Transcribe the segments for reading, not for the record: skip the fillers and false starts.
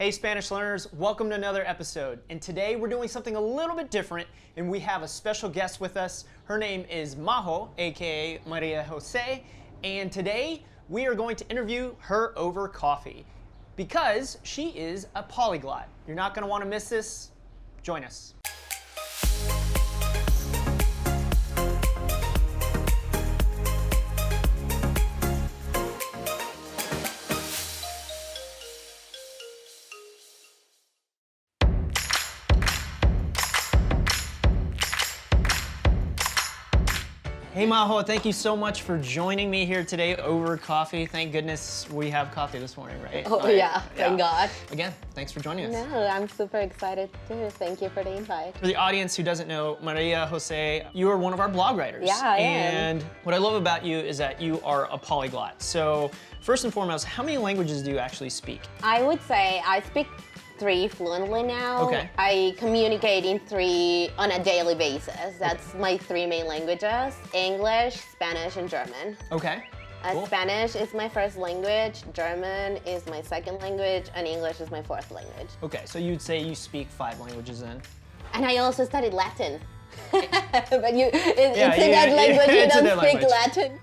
Hey Spanish learners, welcome to another episode. And today we're doing something a little bit different and we have a special guest with us. Her name is Majo, aka Maria Jose, and today we are going to interview her over coffee because she is a polyglot. You're not going to want to miss this. Join us. Hey Majo, thank you so much for joining me here today over coffee. Thank goodness we have coffee this morning, right? Oh yeah, thank God. Again, thanks for joining us. No, I'm super excited too. Thank you for the invite. For the audience who doesn't know, Maria Jose, you are one of our blog writers. Yeah, I am. And what I love about you is that you are a polyglot. So first and foremost, how many languages do you actually speak? I would say I speak 3 fluently now. Okay. I communicate in 3 on a daily basis. That's my 3 main languages: English, Spanish, and German. Okay. Cool. Spanish is my first language, German is my second language, and English is my 4th language. Okay, so you'd say you speak 5 languages then? And I also studied Latin. But it's Yeah, in that language, you it's in don't that speak language. Latin.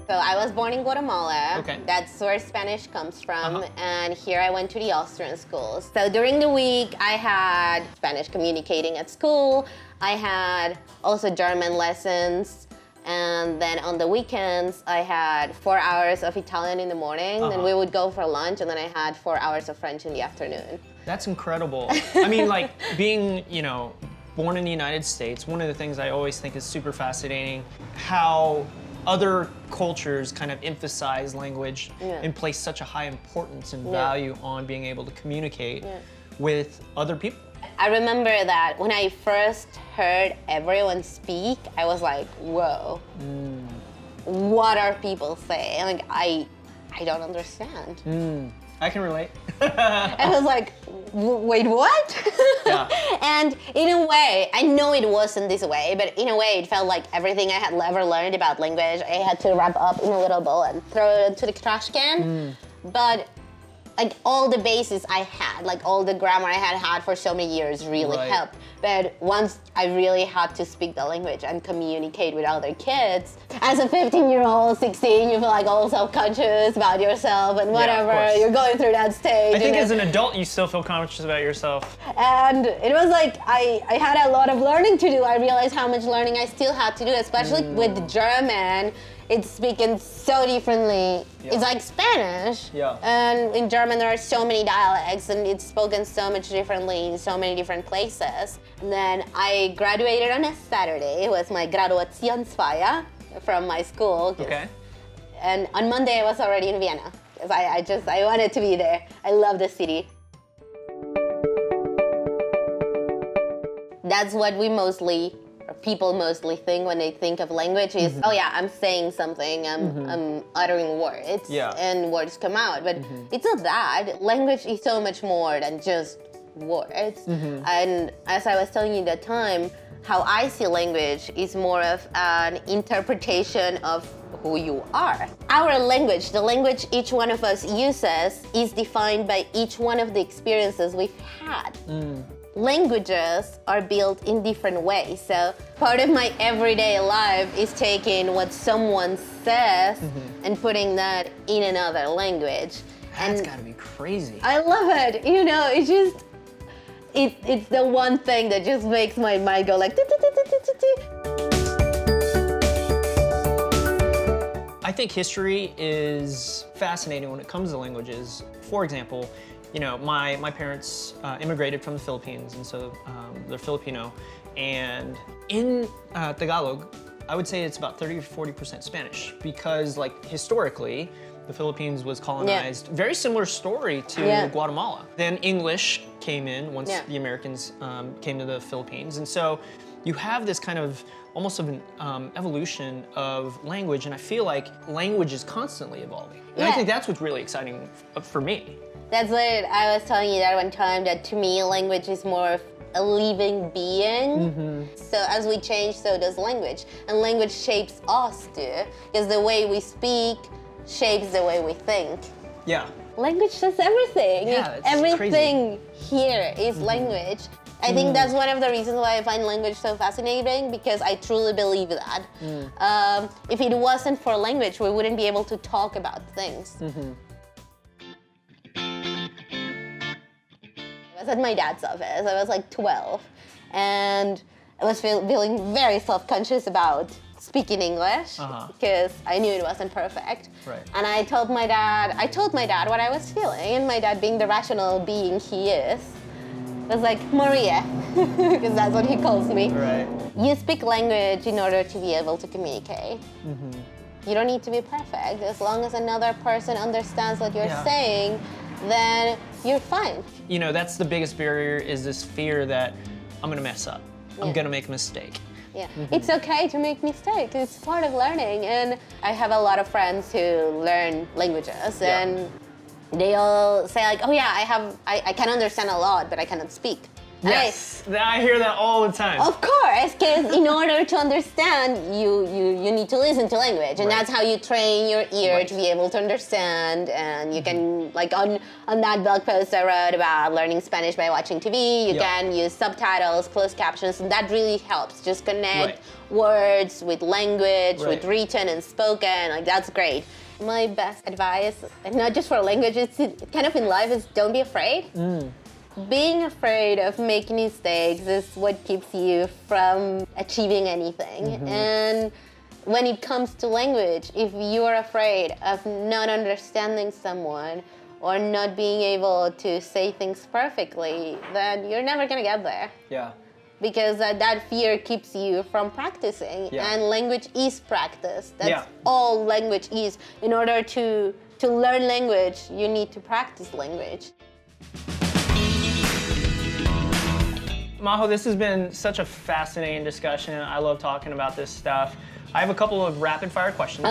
So I was born in Guatemala. Okay. That's where Spanish comes from. And here I went to the Austrian schools. So during the week, I had Spanish communicating at school. I had also German lessons. And then on the weekends, I had 4 hours of Italian in the morning. Then we would go for lunch, and then I had 4 hours of French in the afternoon. That's incredible. I mean, like, being, born in the United States, one of the things I always think is super fascinating, how other cultures kind of emphasize language and place such a high importance and value on being able to communicate with other people. I remember that when I first heard everyone speak, I was like, whoa, what are people saying? Like, I don't understand. I can relate. I was like, wait, what? Yeah. And in a way, I know it wasn't this way, but in a way it felt like everything I had ever learned about language, I had to wrap up in a little bowl and throw it into the trash can. But like all the bases I had, like all the grammar I had for so many years really helped. But once I really had to speak the language and communicate with other kids, as a 15-year-old, 16, you feel like all self-conscious about yourself and whatever, you're going through that stage. I think as an adult, you still feel conscious about yourself. And it was like, I had a lot of learning to do. I realized how much learning I still had to do, especially with German. It's spoken so differently. It's like Spanish. And in German there are so many dialects and it's spoken so much differently in so many different places. And then I graduated on a Saturday. It was my Graduationsfeier from my school. Okay. And on Monday I was already in Vienna. Because I wanted to be there. I love the city. That's what people mostly think when they think of language is, oh yeah, I'm saying something, I'm uttering words, and words come out. But it's not that. Language is so much more than just words. And as I was telling you at the time, how I see language is more of an interpretation of who you are. Our language, the language each one of us uses, is defined by each one of the experiences we've had. Languages are built in different ways. So part of my everyday life is taking what someone says and putting that in another language. That's gotta be crazy. I love it. It's just, it's the one thing that just makes my mind go like, I think history is fascinating when it comes to languages. For example, my parents immigrated from the Philippines, and so they're Filipino. And in Tagalog, I would say it's about 30 or 40% Spanish because, like, historically, the Philippines was colonized. Very similar story to Guatemala. Then English came in once the Americans came to the Philippines. And so you have this kind of almost of an evolution of language, and I feel like language is constantly evolving. And I think that's what's really exciting for me. That's what I was telling you that one time, that to me, language is more of a living being. So as we change, so does language. And language shapes us too, because the way we speak shapes the way we think. Yeah. Language does everything. Yeah, it's everything here is language. I think that's one of the reasons why I find language so fascinating, because I truly believe that. If it wasn't for language, we wouldn't be able to talk about things. I was at my dad's office. I was like 12, and I was feeling very self-conscious about speaking English because I knew it wasn't perfect. Right. And I told my dad what I was feeling, and my dad, being the rational being he is, was like, Maria, because that's what he calls me. Right. You speak language in order to be able to communicate. You don't need to be perfect. As long as another person understands what you're saying, then you're fine. You know, that's the biggest barrier, is this fear that I'm gonna mess up. I'm gonna make a mistake. Yeah, it's okay to make mistakes. It's part of learning. And I have a lot of friends who learn languages, and they all say like, oh yeah, I can understand a lot, but I cannot speak. Yes, I hear that all the time. Of course, because in order to understand, you need to listen to language, and that's how you train your ear to be able to understand. And you can, like on that blog post I wrote about learning Spanish by watching TV, you can use subtitles, closed captions, and that really helps. Just connect words with language, with written and spoken. Like, that's great. My best advice, and not just for language, it's kind of in life, is don't be afraid. Being afraid of making mistakes is what keeps you from achieving anything. And when it comes to language, if you're afraid of not understanding someone or not being able to say things perfectly, then you're never gonna get there. Yeah. Because that fear keeps you from practicing. And language is practice. That's all language is. In order to learn language, you need to practice language. Majo, this has been such a fascinating discussion. I love talking about this stuff. I have a couple of rapid fire questions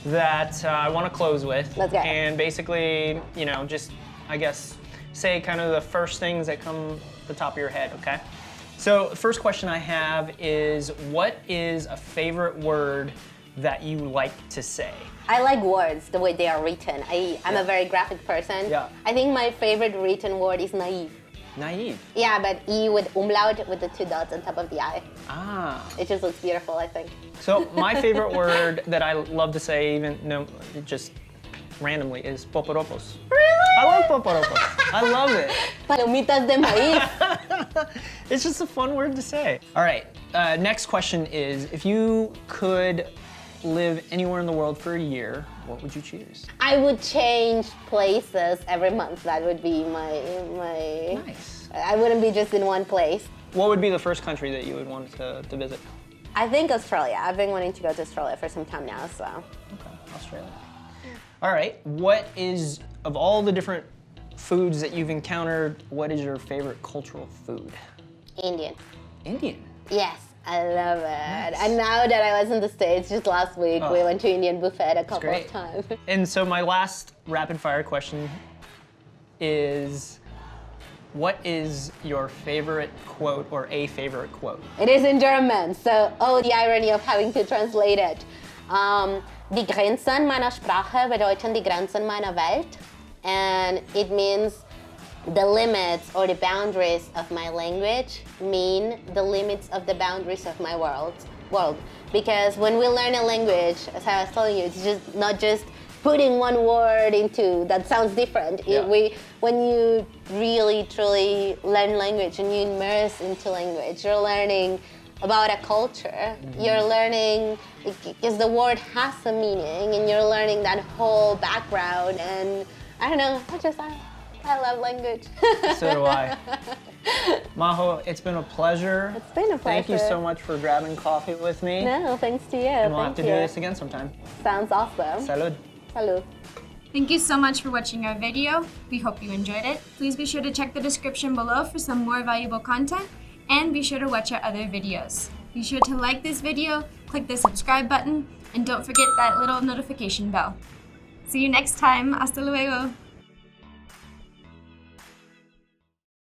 that I want to close with. Let's go. And basically, you know, just, I guess, say kind of the first things that come to the top of your head, okay? So the first question I have is, what is a favorite word that you like to say? I like words the way they are written. I'm a very graphic person. I think my favorite written word is naive. Naive? Yeah, but E with umlaut with the 2 dots on top of the I. It just looks beautiful, I think. So my favorite word that I love to say, just randomly, is poporopos. Really? I love poporopos. I love it. Palomitas de maíz. It's just a fun word to say. All right, next question is, if you could live anywhere in the world for a year, what would you choose? I would change places every month. That would be my... Nice. I wouldn't be just in one place. What would be the first country that you would want to visit? I think Australia. I've been wanting to go to Australia for some time now, so. Okay, Australia. All right, what is, of all the different foods that you've encountered, what is your favorite cultural food? Indian. Indian? Yes. I love it. Nice. And now that I was in the States, just last week, we went to Indian buffet a couple of times. And so my last rapid fire question is, what is your favorite quote or a favorite quote? It is in German, so the irony of having to translate it. Die Grenzen meiner Sprache bedeuten die Grenzen meiner Welt. And it means the limits or the boundaries of my language mean the limits of the boundaries of my world. Because when we learn a language, as I was telling you, it's just not just putting one word into that sounds different. When you really truly learn language and you immerse into language, you're learning about a culture. You're learning, because the word has a meaning, and you're learning that whole background. And I don't know, I love language. So do I. Majo, it's been a pleasure. It's been a pleasure. Thank you so much for grabbing coffee with me. No, thanks to you. And we'll have to do this again sometime. Sounds awesome. Salud. Salud. Thank you so much for watching our video. We hope you enjoyed it. Please be sure to check the description below for some more valuable content, and be sure to watch our other videos. Be sure to like this video, click the subscribe button, and don't forget that little notification bell. See you next time. Hasta luego.